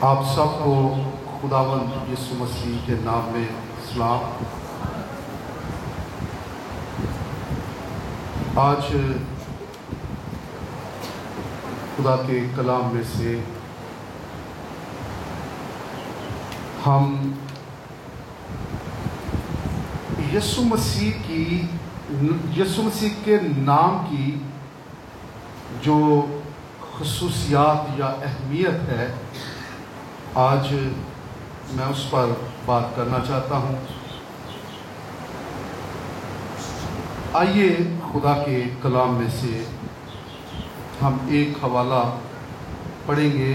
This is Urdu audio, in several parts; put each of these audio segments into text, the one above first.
آپ سب کو خداوند یسوع مسیح کے نام میں سلام۔ آج خدا کے کلام میں سے ہم یسوع مسیح کے نام کی جو خصوصیات یا اہمیت ہے، آج میں اس پر بات کرنا چاہتا ہوں۔ آئیے خدا کے کلام میں سے ہم ایک حوالہ پڑھیں گے،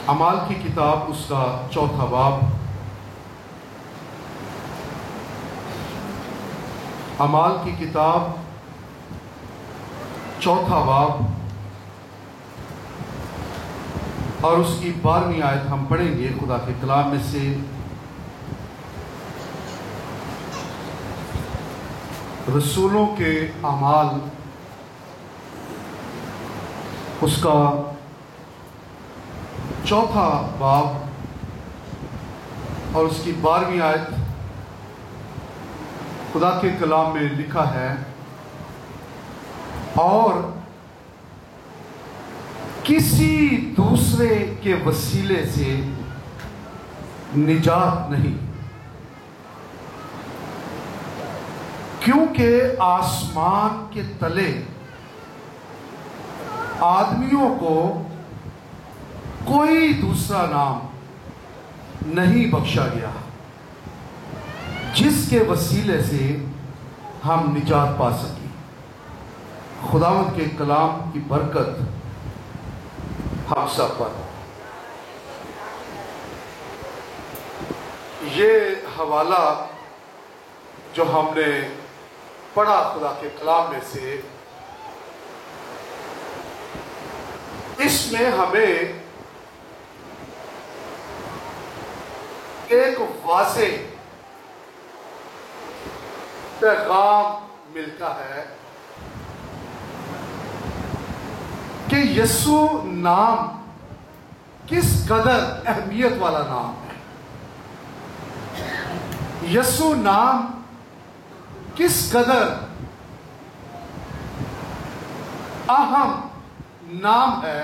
اعمال کی کتاب اس کا 4 باب، اعمال کی کتاب 4 باب اور اس کی 12ویں آیت ہم پڑھیں گے خدا کے کلام میں سے۔ رسولوں کے اعمال اس کا 4 باب اور اس کی 12ویں آیت، خدا کے کلام میں لکھا ہے، اور کسی دوسرے کے وسیلے سے نجات نہیں، کیونکہ آسمان کے تلے آدمیوں کو کوئی دوسرا نام نہیں بخشا گیا جس کے وسیلے سے ہم نجات پا سکیں۔ خداوند کے کلام کی برکت ہم سب پر۔ یہ حوالہ جو ہم نے پڑھا خدا کے کلام میں سے، اس میں ہمیں ایک واضح پیغام ملتا ہے کہ یسوع نام کس قدر اہمیت والا نام ہے، یسوع نام کس قدر اہم نام ہے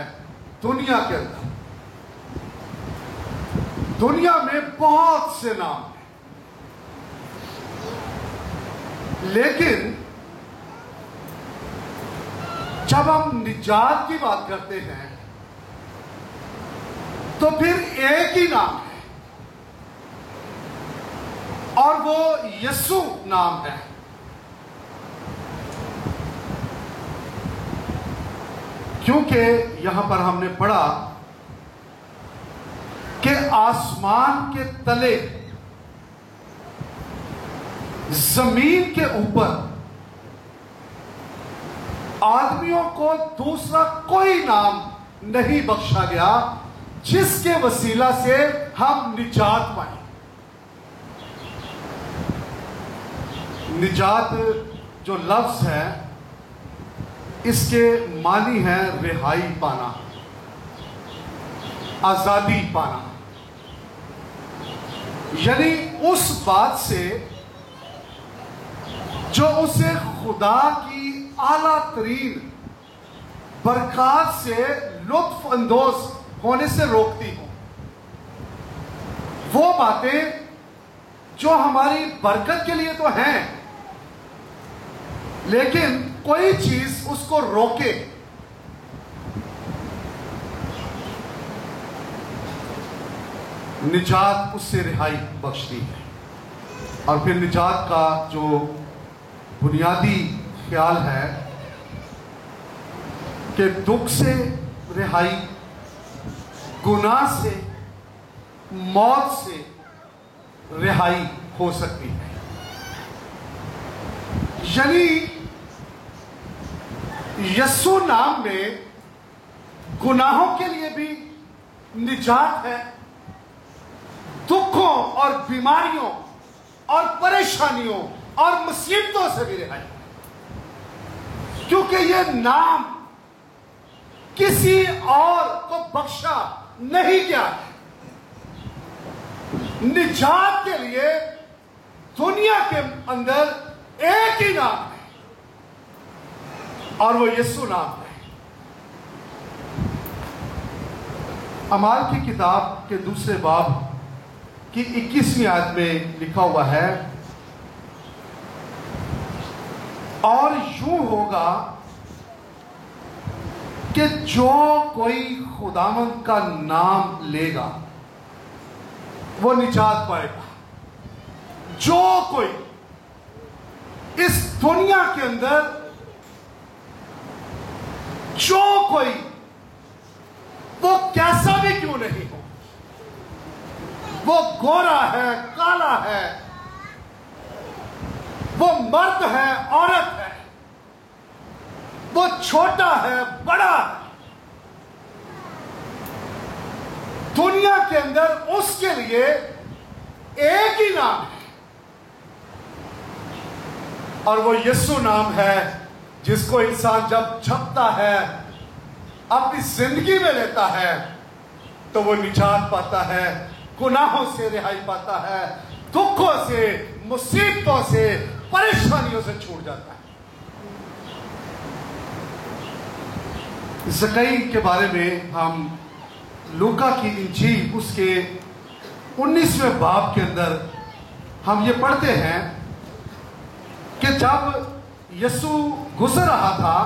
دنیا کے اندر۔ دنیا میں بہت سے نام ہیں، لیکن جب ہم نجات کی بات کرتے ہیں تو پھر ایک ہی نام ہے، اور وہ یسوع نام ہے۔ کیونکہ یہاں پر ہم نے پڑھا کہ آسمان کے تلے، زمین کے اوپر آدمیوں کو دوسرا کوئی نام نہیں بخشا گیا جس کے وسیلہ سے ہم نجات پائیں۔ نجات جو لفظ ہے، اس کے معنی ہے رہائی پانا، آزادی پانا، یعنی اس بات سے جو اسے خدا کی اعلیٰ ترین برکات سے لطف اندوز ہونے سے روکتی ہوں۔ وہ باتیں جو ہماری برکت کے لیے تو ہیں، لیکن کوئی چیز اس کو روکے۔ نجات اس سے رہائی بخشتی ہے۔ اور پھر نجات کا جو بنیادی خیال ہے کہ دکھ سے رہائی، گناہ سے، موت سے رہائی ہو سکتی ہے۔ یعنی یسوع نام میں گناہوں کے لیے بھی نجات ہے، دکھوں اور بیماریوں اور پریشانیوں اور مصیبتوں سے بھی رہائی، کیونکہ یہ نام کسی اور کو بخشا نہیں گیا ہے۔ نجات کے لیے دنیا کے اندر ایک ہی نام ہے اور وہ یسوع نام ہے۔ اعمال کی کتاب کے دوسرے باب کی 21ویں آیت میں لکھا ہوا ہے، اور یوں ہوگا کہ جو کوئی خداوند کا نام لے گا وہ نجات پائے گا۔ جو کوئی اس دنیا کے اندر، جو کوئی، وہ کیسا بھی کیوں نہیں ہو، وہ گورا ہے، کالا ہے، وہ مرد ہے، عورت ہے، وہ چھوٹا ہے، بڑا ہے، دنیا کے اندر اس کے لیے ایک ہی نام ہے اور وہ یسوع نام ہے، جس کو انسان جب جپتا ہے، اپنی زندگی میں لیتا ہے تو وہ نجات پاتا ہے، گناہوں سے رہائی پاتا ہے، دکھوں سے، مصیبتوں سے، پریشانیوں سے چھوٹ جاتا ہے۔ زکئی کے بارے میں ہم لوکا کی انجیل اس کے 19ویں باب کے اندر ہم یہ پڑھتے ہیں کہ جب یسوع گزر رہا تھا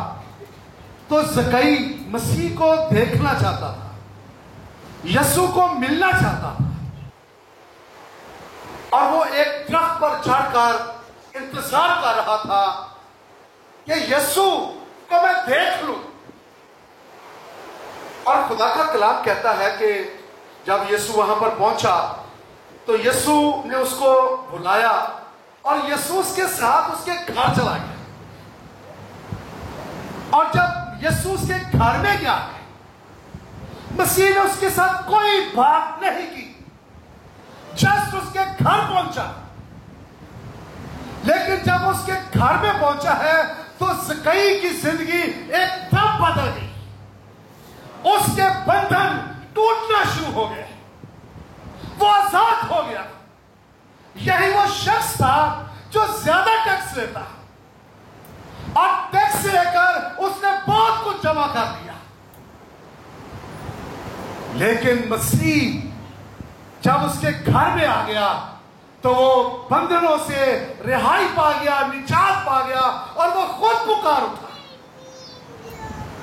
تو زکئی مسیح کو دیکھنا چاہتا تھا، یسوع کو ملنا چاہتا تھا، اور وہ ایک درخت پر چڑھ کر انتظار کر رہا تھا کہ یسوع کو میں دیکھ لوں۔ اور خدا کا کلام کہتا ہے کہ جب یسوع وہاں پر پہنچا تو یسوع نے اس کو بلایا اور یسوع اس کے ساتھ اس کے گھر چلا گیا، اور جب یسوع اس کے گھر میں گیا مسیح نے اس کے ساتھ کوئی بات نہیں کی، جسٹ اس کے گھر پہنچا۔ لیکن جب اس کے گھر میں پہنچا ہے تو زکئی کی زندگی ایک دم بدل گئی، اس کے بندھن ٹوٹنا شروع ہو گئے، وہ آزاد ہو گیا۔ یہی وہ شخص تھا جو زیادہ ٹیکس لیتا اور ٹیکس لے کر اس نے بہت کچھ جمع کر دیا، لیکن مسیح جب اس کے گھر میں آ گیا تو وہ بندھنوں سے رہائی پا گیا، نجات پا گیا، اور وہ خود پکار اٹھا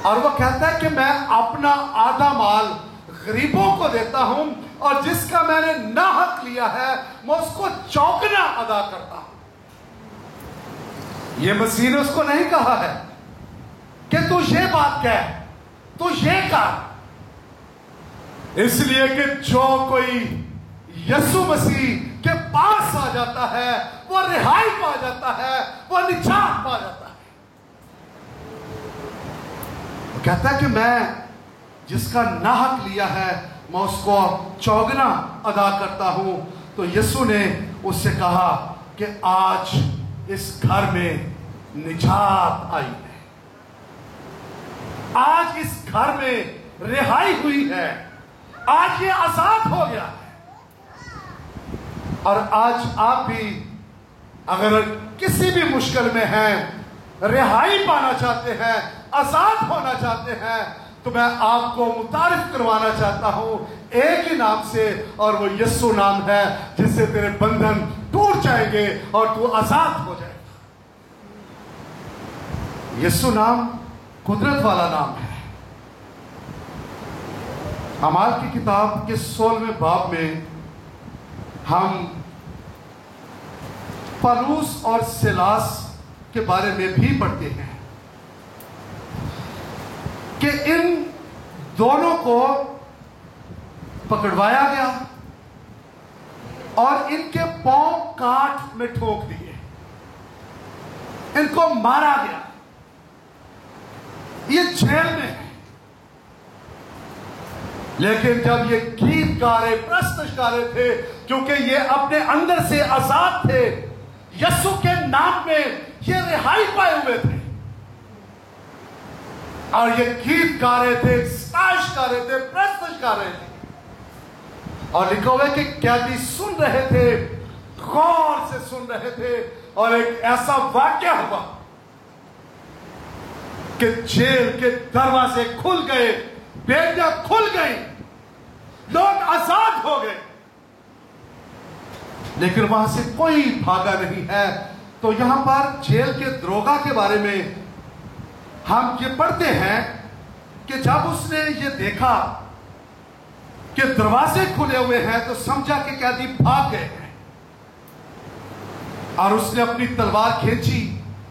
اور وہ کہتا ہے کہ میں اپنا آدھا مال غریبوں کو دیتا ہوں، اور جس کا میں نے ناحق لیا ہے میں اس کو چوگنا ادا کرتا ہوں۔ یہ مسیح نے اس کو نہیں کہا ہے کہ تو یہ بات کہہ، تو یہ کہا، اس لیے کہ جو کوئی یسوع مسیح کے پاس آ جاتا ہے وہ رہائی پا جاتا ہے، وہ نجات پا جاتا ہے۔ وہ کہتا ہے کہ میں جس کا ناحق لیا ہے میں اس کو چوگنا ادا کرتا ہوں۔ تو یسوع نے اس سے کہا کہ آج اس گھر میں نجات آئی ہے، آج اس گھر میں رہائی ہوئی ہے، آج یہ آزاد ہو گیا ہے۔ اور آج آپ بھی اگر کسی بھی مشکل میں ہیں، رہائی پانا چاہتے ہیں، آزاد ہونا چاہتے ہیں، تو میں آپ کو متعارف کروانا چاہتا ہوں ایک ہی نام سے، اور وہ یسوع نام ہے، جس سے تیرے بندھن ٹوٹ جائیں گے اور تو آزاد ہو جائے گا۔ یسوع نام قدرت والا نام ہے۔ اعمال کی کتاب کے 16ویں باب میں ہم پولس اور سیلاس کے بارے میں بھی پڑھتے ہیں کہ ان دونوں کو پکڑوایا گیا اور ان کے پاؤں کاٹ میں ٹھوک دیے، ان کو مارا گیا، یہ جیل میں ہے۔ لیکن جب یہ گیت گا رہے، پرستش گا رہے تھے، کیونکہ یہ اپنے اندر سے آزاد تھے، یسوع کے نام میں یہ رہائی پائے ہوئے تھے، اور یہ گیت گا رہے تھے، ستائش گا رہے تھے، پرستش گا رہے تھے، اور لکھا ہوا ہے کہ قیدی سن رہے تھے، غور سے سن رہے تھے، اور ایک ایسا واقعہ ہوا کہ جیل کے دروازے کھل گئے، بیڑیاں کھل گئی، لوگ آزاد ہو گئے، لیکن وہاں سے کوئی بھاگا نہیں ہے۔ تو یہاں پر جیل کے دروگا کے بارے میں ہم یہ پڑھتے ہیں کہ جب اس نے یہ دیکھا کہ دروازے کھلے ہوئے ہیں تو سمجھا کہ قیدی بھاگ گئے ہیں، اور اس نے اپنی تلوار کھینچی۔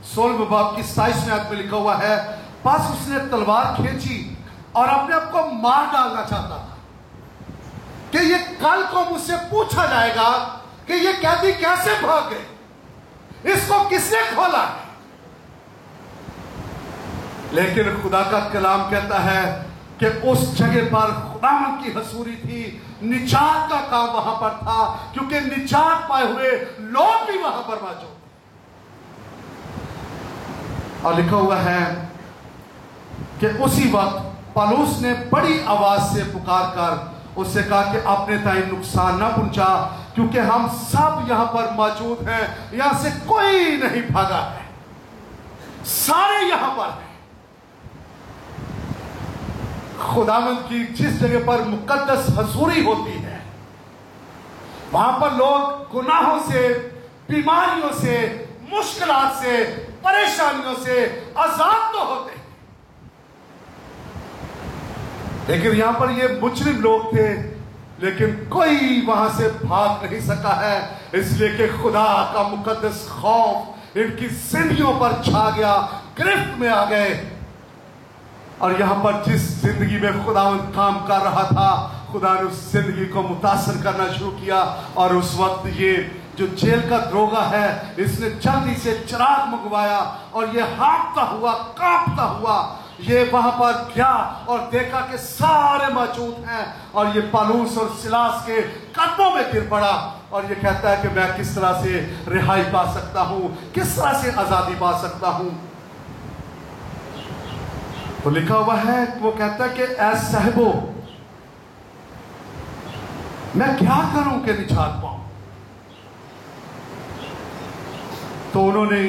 16 باب کی 27 آیت میں لکھا ہوا ہے، بس اس نے تلوار کھینچی اور اپنے آپ کو مار ڈالنا چاہتا تھا کہ یہ کل کو مجھ سے پوچھا جائے گا کہ یہ قیدی کیسے بھاگ گئے، اس کو کس نے کھولا ہے۔ لیکن خدا کا کلام کہتا ہے کہ اس جگہ پر خداوند کی حضوری تھی، نجات کا کام وہاں پر تھا، کیونکہ نجات پائے ہوئے لوگ بھی وہاں پر موجود تھے۔ اور لکھا ہوا ہے کہ اسی وقت پالوس نے بڑی آواز سے پکار کر اس سے کہا کہ اپنے تائیں نقصان نہ پہنچا، کیونکہ ہم سب یہاں پر موجود ہیں، یہاں سے کوئی نہیں بھاگا ہے، سارے یہاں پر ہیں۔ خداوند کی جس جگہ پر مقدس حضوری ہوتی ہے، وہاں پر لوگ گناہوں سے، بیماریوں سے، مشکلات سے، پریشانیوں سے آزاد تو ہوتے ہیں، لیکن یہاں پر یہ مجرم لوگ تھے، لیکن کوئی وہاں سے بھاگ نہیں سکا ہے، اس لیے کہ خدا کا مقدس خوف ان کی زندگیوں پر چھا گیا، گرفت میں آ گئے۔ اور یہاں پر جس زندگی میں خداوند کام کر رہا تھا، خدا نے اس زندگی کو متاثر کرنا شروع کیا، اور اس وقت یہ جو جیل کا دروگا ہے، اس نے جلدی سے چراغ منگوایا، اور یہ ہانپتا ہوا، کانپتا ہوا یہ وہاں پر گیا اور دیکھا کہ سارے موجود ہیں، اور یہ پالوس اور سلاس کے قدموں میں گر پڑا، اور یہ کہتا ہے کہ میں کس طرح سے رہائی پا سکتا ہوں، کس طرح سے آزادی پا سکتا ہوں۔ تو لکھا ہوا ہے، وہ کہتا ہے کہ اے صاحبو، میں کیا کروں کہ نجات پاؤں؟ تو انہوں نے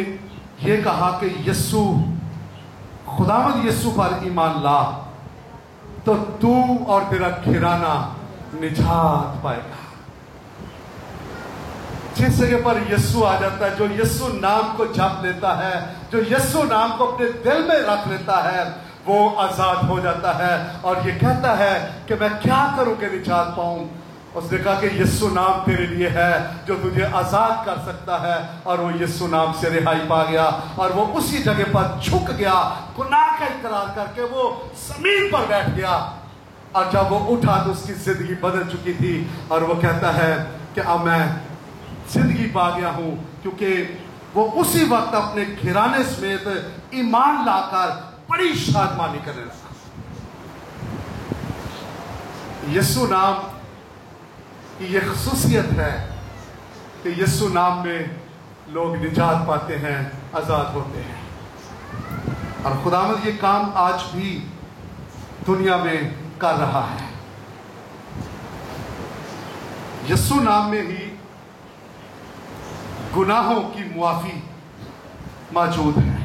یہ کہا کہ یسوع، خداوند یسوع پر ایمان لا تو تو اور تیرا گھرانہ نجات پائے گا۔ جس جگہ پر یسوع آ جاتا ہے، جو یسوع نام کو جپ لیتا ہے، جو یسوع نام کو اپنے دل میں رکھ لیتا ہے، وہ آزاد ہو جاتا ہے، اور یہ کہتا ہے کہ میں کیا کروں کہ نجات پاؤں؟ اس نے کہا کہ یسوع نام تیرے لیے ہے جو تجھے آزاد کر سکتا ہے، اور وہ یسوع نام سے رہائی پا گیا، اور وہ اسی جگہ پر جھک گیا، گناہ کا اقرار کر کے وہ زمین پر بیٹھ گیا، اور جب وہ اٹھا تو اس کی زندگی بدل چکی تھی، اور وہ کہتا ہے کہ اب میں زندگی پا گیا ہوں، کیونکہ وہ اسی وقت اپنے گھرانے سمیت ایمان لا کر بڑی شادمانی کرنے لگا۔ یسوع نام کی یہ خصوصیت ہے کہ یسوع نام میں لوگ نجات پاتے ہیں، آزاد ہوتے ہیں، اور خداوند یہ کام آج بھی دنیا میں کر رہا ہے۔ یسوع نام میں ہی گناہوں کی معافی موجود ہے،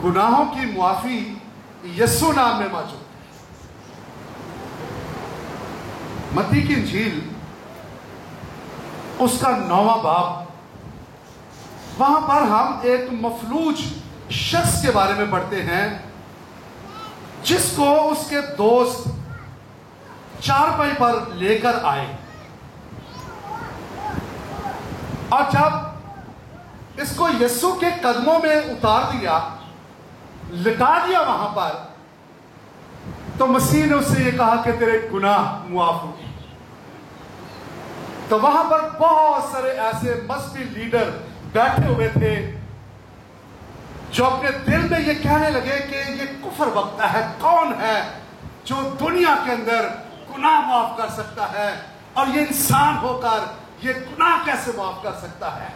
گناہوں کی معافی یسوع نام میں موجود ہے۔ متی کی انجیل اس کا 9واں باب، وہاں پر ہم ایک مفلوج شخص کے بارے میں پڑھتے ہیں، جس کو اس کے دوست چارپائی پر لے کر آئے، اور جب اس کو یسوع کے قدموں میں اتار دیا، لٹا دیا وہاں پر، تو مسیح نے اس سے یہ کہا کہ تیرے گناہ معاف ہوئے۔ تو وہاں پر بہت سارے ایسے مذہبی لیڈر بیٹھے ہوئے تھے جو اپنے دل میں یہ کہنے لگے کہ یہ کفر بکتا ہے، کون ہے جو دنیا کے اندر گناہ معاف کر سکتا ہے، اور یہ انسان ہو کر یہ گناہ کیسے معاف کر سکتا ہے؟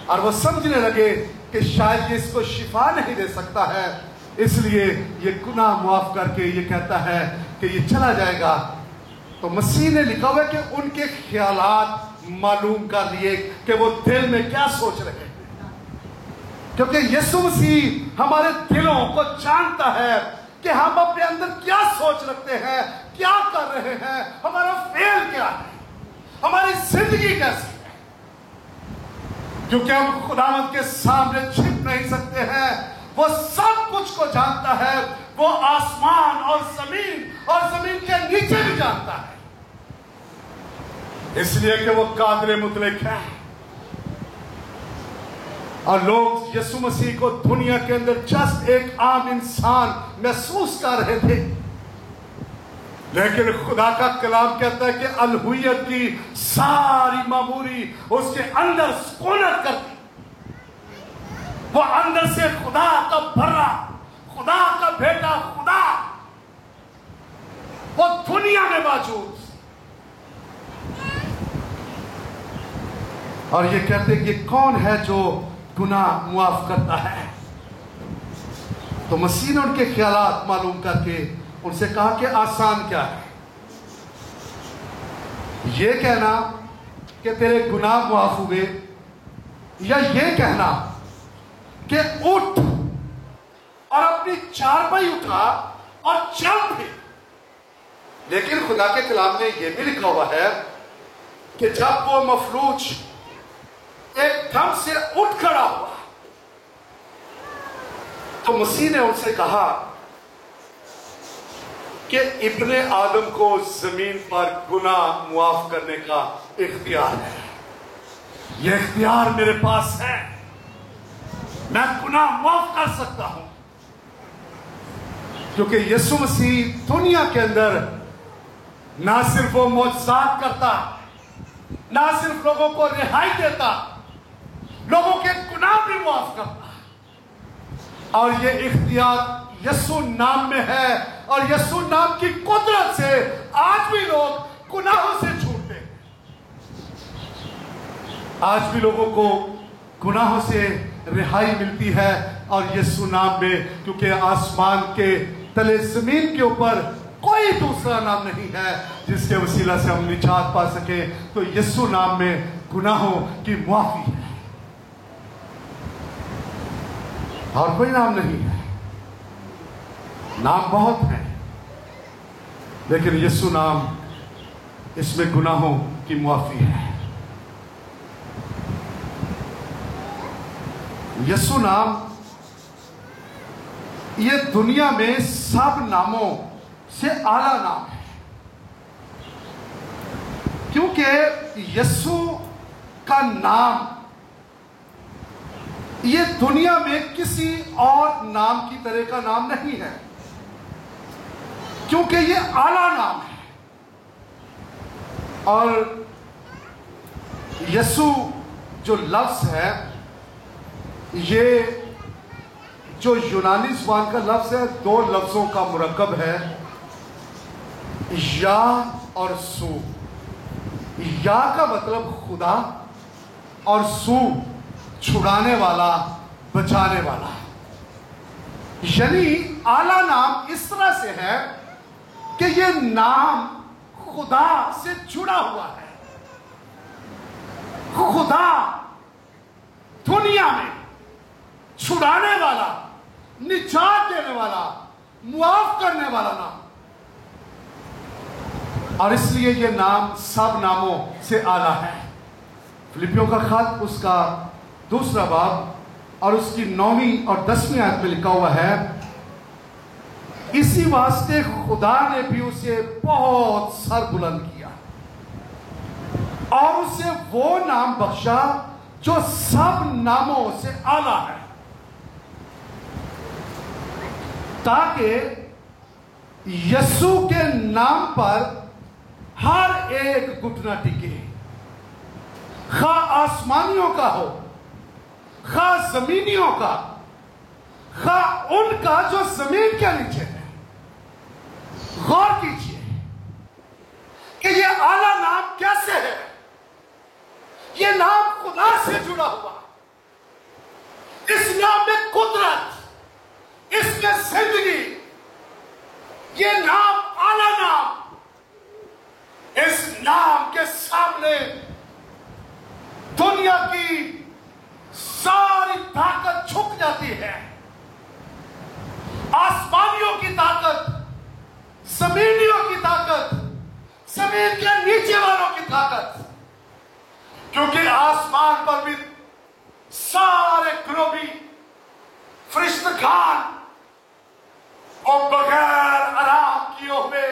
اور وہ سمجھنے لگے کہ شاید یہ اس کو شفا نہیں دے سکتا ہے، اس لیے یہ گناہ معاف کر کے یہ کہتا ہے کہ یہ چلا جائے گا. تو مسیح نے لکھا ہوا ہے کہ ان کے خیالات معلوم کر لیے کہ وہ دل میں کیا سوچ رہے ہیں، کیونکہ یسوع مسیح ہمارے دلوں کو جانتا ہے کہ ہم اپنے اندر کیا سوچ رکھتے ہیں، کیا کر رہے ہیں، ہمارا فعل کیا ہے، ہماری زندگی کیسی ہے. کیونکہ ہم خداوند کے سامنے چھپ نہیں سکتے ہیں. وہ سب کچھ کو جانتا ہے. وہ آسمان اور زمین کے نیچے بھی جانتا ہے. اس لیے کہ وہ قادر مطلق ہے. اور لوگ یسوع مسیح کو دنیا کے اندر جسٹ ایک عام انسان محسوس کر رہے تھے، لیکن خدا کا کلام کہتا ہے کہ الوہیت کی ساری معموری اس کے اندر سکونت کرتی. وہ اندر سے خدا کا بھرا، خدا کا بیٹا، خدا وہ دنیا میں موجود. اور یہ کہتے ہیں کہ کون ہے جو گناہ معاف کرتا ہے. تو مسیح نے ان کے خیالات معلوم کر کے ان سے کہا کہ آسان کیا ہے، یہ کہنا کہ تیرے گناہ معاف ہوئے، یا یہ کہنا کہ اٹھ اور اپنی چارپائی اٹھا اور چل پھر. لیکن خدا کے کلام میں یہ بھی لکھا ہوا ہے کہ جب وہ مفلوج ایک دم سے اٹھ کھڑا ہوا تو مسیح نے ان سے کہا کہ ابن آدم کو زمین پر گناہ معاف کرنے کا اختیار ہے. یہ اختیار میرے پاس ہے، میں گناہ معاف کر سکتا ہوں. کیونکہ یسوع مسیح دنیا کے اندر نہ صرف وہ معجزات کرتا، نہ صرف لوگوں کو رہائی دیتا، لوگوں کے گناہ بھی معاف کرتا. اور یہ اختیار یسوع نام میں ہے، اور یسوع نام کی قدرت سے آج بھی لوگ گناہوں سے چھوٹتے ہیں. آج بھی لوگوں کو گناہوں سے رہائی ملتی ہے. اور یسوع نام میں، کیونکہ آسمان کے تلے زمین کے اوپر کوئی دوسرا نام نہیں ہے جس کے وسیلہ سے ہم نجات پا سکیں، تو یسوع نام میں گناہوں کی معافی ہے. اور کوئی نام نہیں ہے. نام بہت ہیں، لیکن یسوع نام، اس میں گناہوں کی معافی ہے. یسوع نام یہ دنیا میں سب ناموں سے اعلیٰ نام ہے، کیونکہ یسوع کا نام یہ دنیا میں کسی اور نام کی طرح کا نام نہیں ہے، کیونکہ یہ اعلیٰ نام ہے. اور یسوع جو لفظ ہے، یہ جو یونانی زبان کا لفظ ہے، دو لفظوں کا مرکب ہے، یا اور سو. یا کا مطلب خدا، اور سو چھڑانے والا، بچانے والا. یعنی اعلیٰ نام اس طرح سے ہے کہ یہ نام خدا سے جڑا ہوا ہے. خدا دنیا میں چھڑانے والا، نجات دینے والا، معاف کرنے والا نام. اور اس لیے یہ نام سب ناموں سے اعلیٰ ہے. فلپیوں کا خط اس کا 2 باب اور اس کی 9 اور 10 آیت میں لکھا ہوا ہے، اسی واسطے خدا نے بھی اسے بہت سر بلند کیا اور اسے وہ نام بخشا جو سب ناموں سے اعلیٰ ہے، تاکہ یسوع کے نام پر ہر ایک گھٹنا ٹکے، خواہ آسمانیوں کا ہو، خواہ زمینیوں کا، خواہ ان کا جو زمین کے نیچے ہے. غور کیجئے کہ یہ اعلیٰ نام کیسے ہے. یہ نام خدا سے جڑا ہوا. اس نام میں قدرت، اس میں زندگی، یہ نام اعلیٰ نام، اس نام کے سامنے دنیا کی ساری طاقت جھک جاتی ہے، آسمانیوں کی طاقت، زمینیوں کی طاقت، زمین کے نیچے والوں کی طاقت، کیونکہ آسمان پر بھی سارے کروبی فرشتگان اور بغیر آرام کیے ہوئے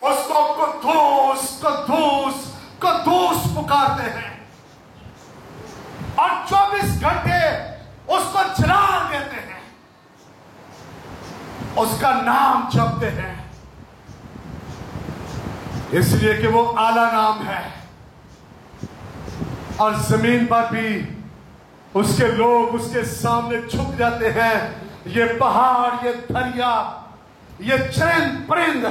اس کو قدوس قدوس قدوس پکارتے ہیں، اور 24 گھنٹے اس کو جلال دیتے ہیں، اس کا نام جپتے ہیں، اس لیے کہ وہ اعلیٰ نام ہے۔ اور زمین پر بھی اس کے لوگ اس کے سامنے جھک جاتے ہیں، یہ پہاڑ، یہ دریا، یہ چرند پرند،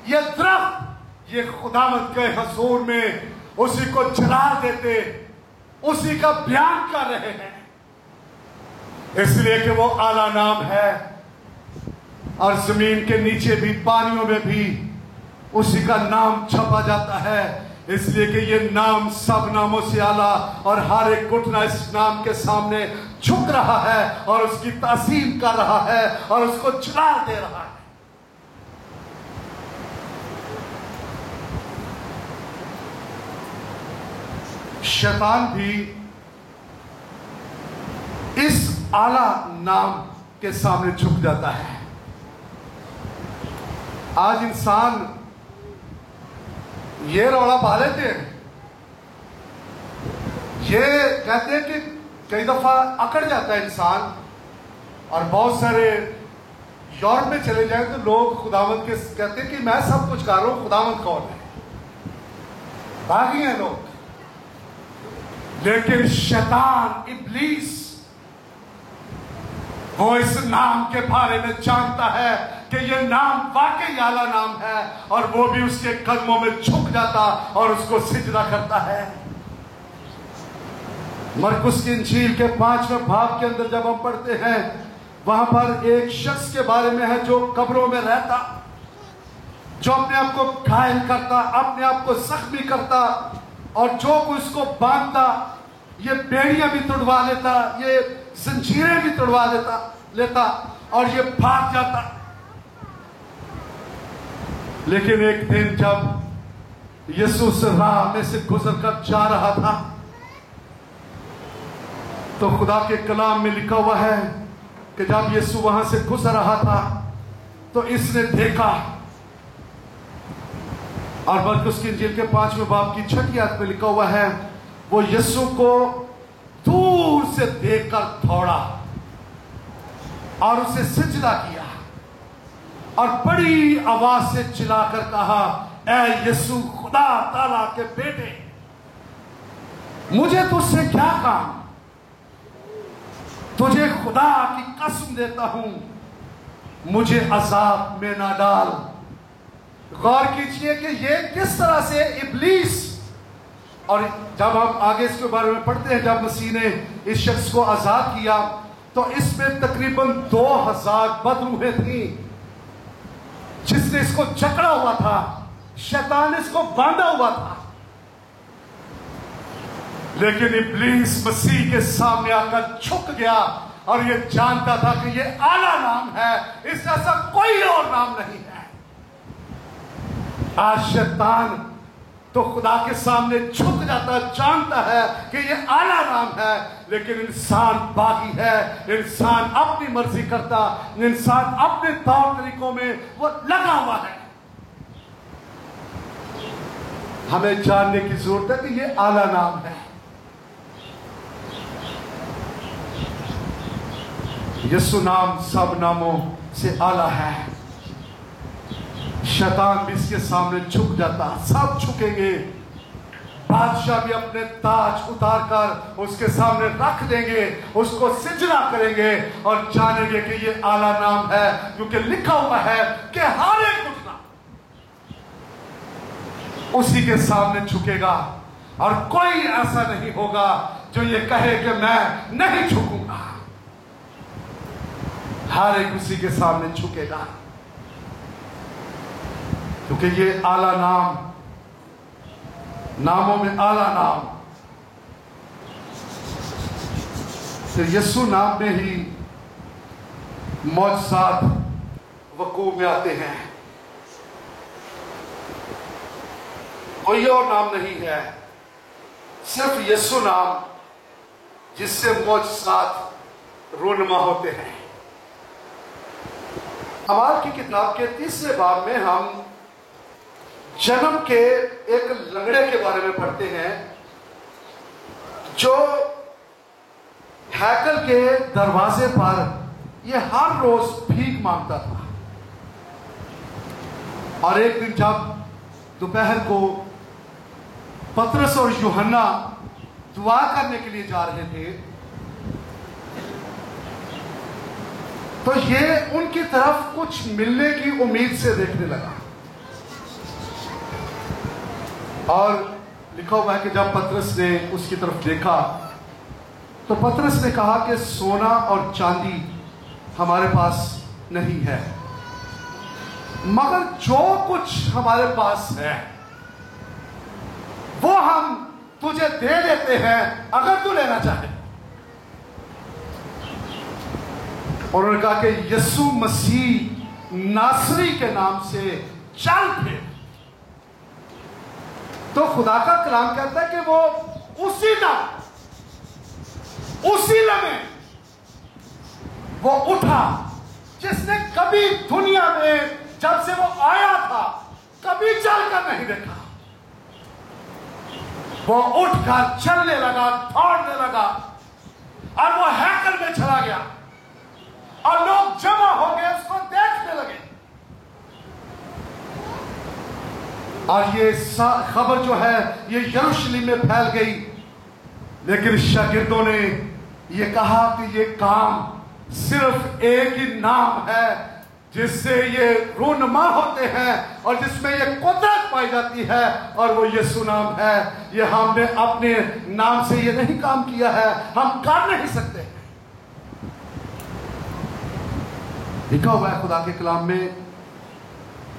یہ درخت، یہ خداوند کے حضور میں اسی کو جلال دیتے، اسی کا بیان کر رہے ہیں، اس لیے کہ وہ اعلیٰ نام ہے۔ اور زمین کے نیچے بھی، پانیوں میں بھی اسی کا نام چھپا جاتا ہے، اس لیے کہ یہ نام سب ناموں سے اعلیٰ، اور ہر ایک گھٹنا اس نام کے سامنے جھک رہا ہے اور اس کی تعظیم کر رہا ہے اور اس کو جلال دے رہا ہے۔ شیطان بھی اس اعلیٰ نام کے سامنے جھک جاتا ہے۔ آج انسان یہ روڑا پا لیتے ہیں، یہ کہتے ہیں کہ کئی دفعہ اکڑ جاتا ہے انسان، اور بہت سارے یورپ میں چلے جائیں تو لوگ خداوند کے کہتے ہیں کہ میں سب کچھ کر رہا ہوں، خداوند کون ہے؟ باغی ہیں لوگ، لیکن شیطان ابلیس وہ اس نام کے بارے میں جانتا ہے کہ یہ نام واقعی اعلیٰ نام ہے، اور وہ بھی اس کے قدموں میں جھک جاتا اور اس کو سجدہ کرتا ہے۔ مرکس کی انجیل کے 5ویں باب کے اندر جب ہم پڑھتے ہیں، وہاں پر ایک شخص کے بارے میں ہے جو قبروں میں رہتا، جو اپنے آپ کو گھائل کرتا، اپنے آپ کو زخمی کرتا، اور جو کوئی اس کو باندھتا، یہ بیڑیاں بھی توڑوا لیتا، یہ زنجیریں بھی توڑوا لیتا اور یہ بھاگ جاتا۔ لیکن ایک دن جب یسوع اس راہ میں سے گزر کر جا رہا تھا، تو خدا کے کلام میں لکھا ہوا ہے کہ جب یسوع وہاں سے گزر رہا تھا تو اس نے دیکھا، اور مرکس کی انجیل کے 5ویں باب کی 6 آیت میں لکھا ہوا ہے، وہ یسوع کو دور سے دیکھ کر دوڑا اور اسے سجدہ کیا، اور بڑی آواز سے چلا کر کہا، اے یسوع خدا تعالیٰ کے بیٹے، مجھے تجھ سے کیا کام؟ تجھے خدا کی قسم دیتا ہوں، مجھے عذاب میں نہ ڈال۔ غور کیجئے کہ یہ کس طرح سے ابلیس، اور جب ہم آگے اس کے بارے میں پڑھتے ہیں، جب مسیح نے اس شخص کو آزاد کیا تو اس میں تقریباً 2000 بدروحیں تھیں جس نے اس کو جکڑا ہوا تھا، شیطان نے اس کو باندھا ہوا تھا، لیکن ابلیس مسیح کے سامنے آ کر جھک گیا، اور یہ جانتا تھا کہ یہ اعلیٰ نام ہے، اس جیسا کوئی اور نام نہیں ہے۔ آج شیطان تو خدا کے سامنے جھک جاتا، جانتا ہے کہ یہ اعلیٰ نام ہے، لیکن انسان باغی ہے، انسان اپنی مرضی کرتا، انسان اپنے طور طریقوں میں وہ لگا ہوا ہے۔ ہمیں جاننے کی ضرورت ہے کہ یہ اعلیٰ نام ہے۔ یسوع نام سب ناموں سے اعلیٰ ہے۔ شیطان بھی اس کے سامنے جھک جاتا، سب جھکیں گے، بادشاہ بھی اپنے تاج اتار کر اس کے سامنے رکھ دیں گے، اس کو سجدہ کریں گے اور جانیں گے کہ یہ اعلیٰ نام ہے، کیونکہ لکھا ہوا ہے کہ ہر ایک گھٹنا اسی کے سامنے جھکے گا، اور کوئی ایسا نہیں ہوگا جو یہ کہے کہ میں نہیں جھکوں گا۔ ہر ایک اسی کے سامنے جھکے گا، کیونکہ یہ اعلیٰ نام، ناموں میں اعلیٰ نام، پھر یسوع نام میں ہی معجزات وقوع میں آتے ہیں۔ کوئی اور نام نہیں ہے، صرف یسوع نام جس سے معجزات رونما ہوتے ہیں۔ اعمال کی کتاب کے 30 باب میں ہم جنم کے ایک لنگڑے کے بارے میں پڑھتے ہیں جو ہیکل کے دروازے پر یہ ہر روز بھیک مانگتا تھا، اور ایک دن جب دوپہر کو پطرس اور یوحنا دعا کرنے کے لیے جا رہے تھے تو یہ ان کی طرف کچھ ملنے کی امید سے دیکھنے لگا، اور لکھا ہوا ہے کہ جب پطرس نے اس کی طرف دیکھا تو پطرس نے کہا کہ سونا اور چاندی ہمارے پاس نہیں ہے، مگر جو کچھ ہمارے پاس ہے وہ ہم تجھے دے دیتے ہیں اگر تو لینا چاہے۔ اور انہوں نے کہا کہ یسوع مسیح ناصری کے نام سے چل پھر۔ تو خدا کا کلام کہتا ہے کہ وہ اسی دم، اسی لمحے وہ اٹھا جس نے کبھی دنیا میں جب سے وہ آیا تھا کبھی چل کر نہیں دیکھا۔ وہ اٹھ کر چلنے لگا، دوڑنے لگا، اور وہ ہیکل میں چلا گیا، اور لوگ جمع ہو گئے اس کو دیکھنے لگے۔ اور یہ خبر جو ہے یہ یروشلم میں پھیل گئی، لیکن شاگردوں نے یہ کہا کہ یہ کام صرف ایک ہی نام ہے جس سے یہ رونما ہوتے ہیں اور جس میں یہ قدرت پائی جاتی ہے، اور وہ یسوع نام ہے۔ یہ ہم نے اپنے نام سے یہ نہیں کام کیا ہے، ہم کر نہیں سکتے۔ لکھا ہوا ہے خدا کے کلام میں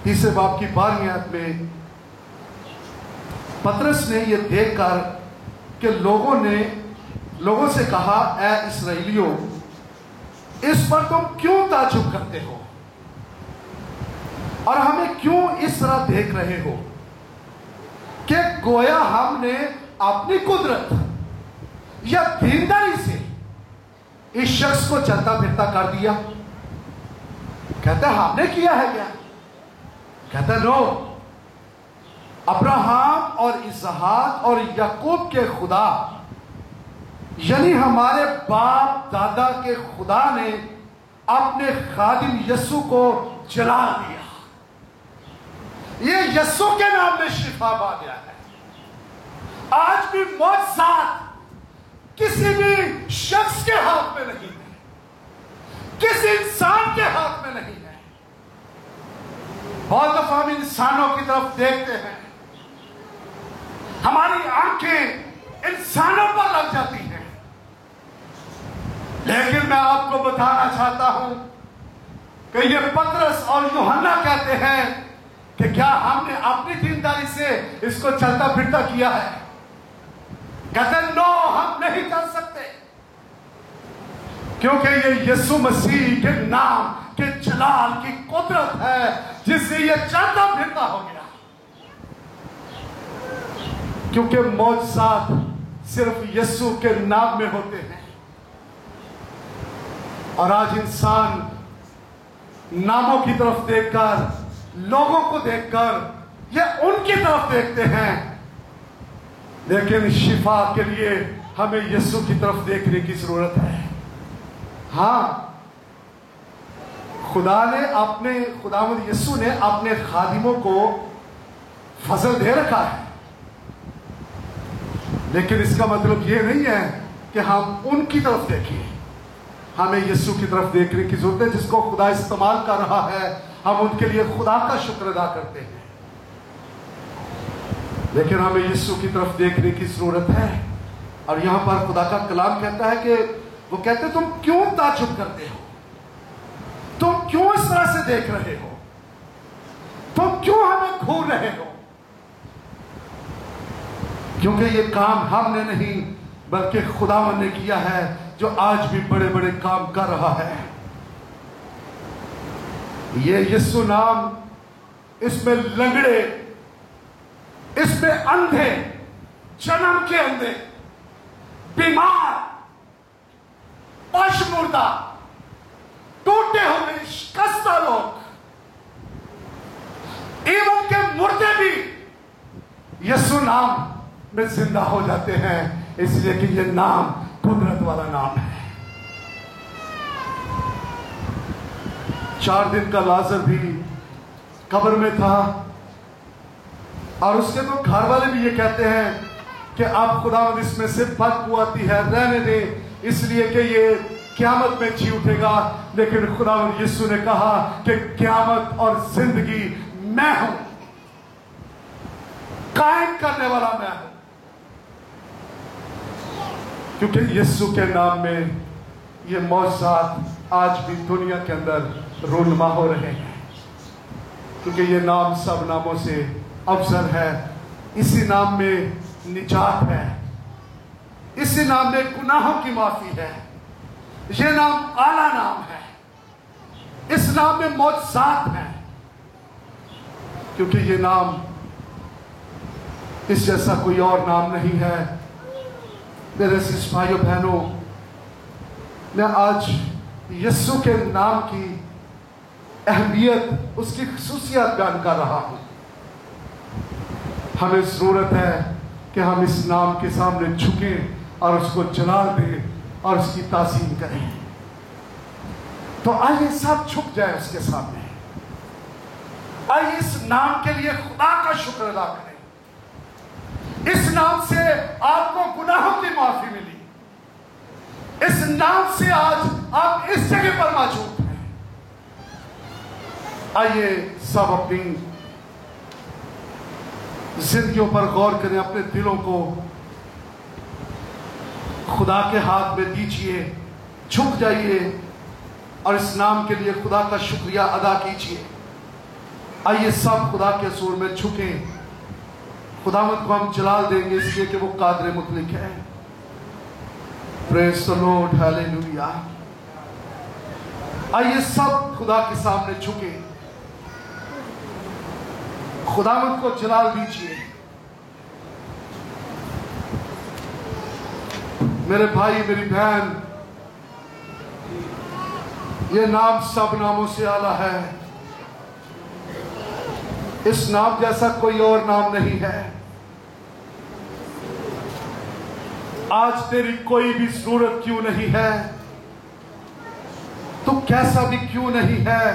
30 باب کی 12ویں آیت میں، پطرس نے یہ دیکھ کر کہ لوگوں سے کہا، اے اسرائیلیوں، اس پر تم کیوں تعجب کرتے ہو اور ہمیں کیوں اس طرح دیکھ رہے ہو کہ گویا ہم نے اپنی قدرت یا دینداری سے اس شخص کو چلتا پھرتا کر دیا؟ کہتا ہے ہم نے کیا ہے کیا؟ کہتا ہے نو، ابراہم اور اسحاق اور یعقوب کے خدا، یعنی ہمارے باپ دادا کے خدا نے اپنے خادم یسوع کو جلا دیا۔ یہ یسوع کے نام میں شفا پا گیا ہے۔ آج بھی معجزات کسی بھی شخص کے ہاتھ میں نہیں ہے، کسی انسان کے ہاتھ میں نہیں ہے۔ بہت دفعہ ہم انسانوں کی طرف دیکھتے ہیں، ہماری آنکھیں انسانوں پر لگ جاتی ہیں، لیکن میں آپ کو بتانا چاہتا ہوں کہ یہ پطرس اور یوحنا کہتے ہیں کہ کیا ہم نے اپنی دینداری سے اس کو چلتا پھرتا کیا ہے؟ کہتے ہیں نو، ہم نہیں کر سکتے، کیونکہ یہ یسوع مسیح کے نام کے جلال کی قدرت ہے جس سے یہ چلتا پھرتا ہو گیا۔ کیونکہ معجزات صرف یسوع کے نام میں ہوتے ہیں، اور آج انسان ناموں کی طرف دیکھ کر، لوگوں کو دیکھ کر یہ ان کی طرف دیکھتے ہیں، لیکن شفا کے لیے ہمیں یسوع کی طرف دیکھنے کی ضرورت ہے۔ ہاں، خداوند یسوع نے اپنے خادموں کو فضل دے رکھا ہے، لیکن اس کا مطلب یہ نہیں ہے کہ ہم ان کی طرف دیکھیں۔ ہمیں یسوع کی طرف دیکھنے کی ضرورت ہے، جس کو خدا استعمال کر رہا ہے، ہم ان کے لیے خدا کا شکر ادا کرتے ہیں، لیکن ہمیں یسوع کی طرف دیکھنے کی ضرورت ہے۔ اور یہاں پر خدا کا کلام کہتا ہے کہ وہ کہتے تم کیوں تعجب کرتے ہو؟ دیکھ رہے ہو؟ تم کیوں ہمیں گھور رہے ہو؟ کیونکہ یہ کام ہم نے نہیں بلکہ خداوند نے کیا ہے، جو آج بھی بڑے بڑے کام کر رہا ہے۔ یہ یسوع نام، اس میں لنگڑے، اس میں اندھے، جنم کے اندھے، بیمار، پشمردہ، ٹوٹے ہوئے، شکستہ لوگ، ایون کے مردے بھی یسوع نام میں زندہ ہو جاتے ہیں، اس لیے کہ یہ نام قدرت والا نام ہے۔ 4 دن کا لازر بھی قبر میں تھا، اور اس کے تو گھر والے بھی یہ کہتے ہیں کہ اب خداوند اس میں سے بدبو آتی ہے، رہنے دے، اس لیے کہ یہ قیامت میں جی اٹھے گا۔ لیکن خداوند یسوع نے کہا کہ قیامت اور زندگی میں ہوں، قائم کرنے والا میں ہوں، کیونکہ یسوع کے نام میں یہ معجزات آج بھی دنیا کے اندر رونما ہو رہے ہیں، کیونکہ یہ نام سب ناموں سے افضل ہے۔ اسی نام میں نجات ہے، اسی نام میں گناہوں کی معافی ہے۔ یہ نام اعلیٰ نام ہے، اس نام میں معجزات ہیں، کیونکہ یہ نام اس جیسا کوئی اور نام نہیں ہے۔ میرے عزیز بھائیو بہنوں، میں آج یسوع کے نام کی اہمیت، اس کی خصوصیات بیان کر رہا ہوں۔ ہمیں ضرورت ہے کہ ہم اس نام کے سامنے جھکیں اور اس کو جلال دیں اور اس کی تعظیم کریں۔ تو آئیے سب جھک جائیں اس کے سامنے، آئیے اس نام کے لیے خدا کا شکر ادا کریں۔ اس نام سے آپ کو گناہوں کی معافی ملی، اس نام سے آج آپ اس جگہ پر موجود ہیں۔ آئیے سب اپنی زندگیوں پر غور کریں، اپنے دلوں کو خدا کے ہاتھ میں دیجئے، جھک جائیے اور اس نام کے لیے خدا کا شکریہ ادا کیجئے۔ آئیے سب خدا کے حضور میں جھکیں، خداوند کو ہم جلال دیں گے اس لیے کہ وہ قادر مطلق ہے۔ پریز دی لارڈ، ہیلیلویا۔ آئیے سب خدا کے سامنے جھکیں، خداوند کو جلال دیجئے۔ میرے بھائی، میری بہن، یہ نام سب ناموں سے اعلیٰ ہے، اس نام جیسا کوئی اور نام نہیں ہے۔ آج تیری کوئی بھی ضرورت کیوں نہیں ہے، تو کیسا بھی کیوں نہیں ہے،